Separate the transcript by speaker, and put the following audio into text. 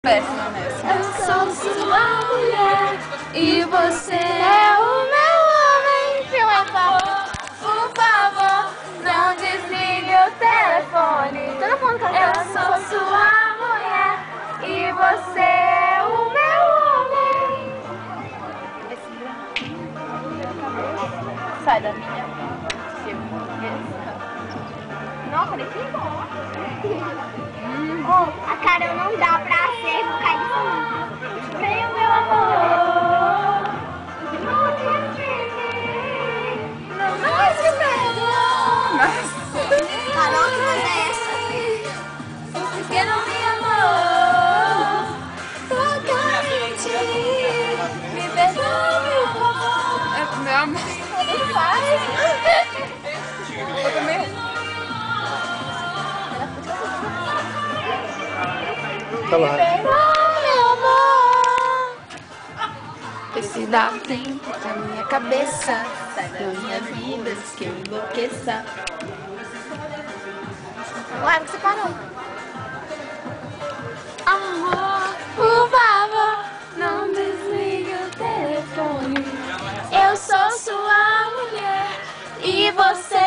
Speaker 1: Eu sou sua mulher e você é o meu homem. Por favor, não desligue o telefone. Eu sou sua mulher e você é o meu homem. Sai da minha Nossa, nem que bom.
Speaker 2: A Carol não dá pra ser, vou cair de sono.
Speaker 1: Vem o meu amor. Não é de medo.
Speaker 2: Carol, que coisa é essa?
Speaker 1: Porque não me amou. Totalmente. Me perdoe, meu amor. É pro meu amor. Ele faz. Eu também.
Speaker 3: Tá lá.
Speaker 1: Meu amor. Esse dá tempo da minha cabeça. Sai da minha vida, diz que eu enlouqueça. Ué, você parou. Amor, por favor, não desligue o telefone. Eu sou sua mulher e você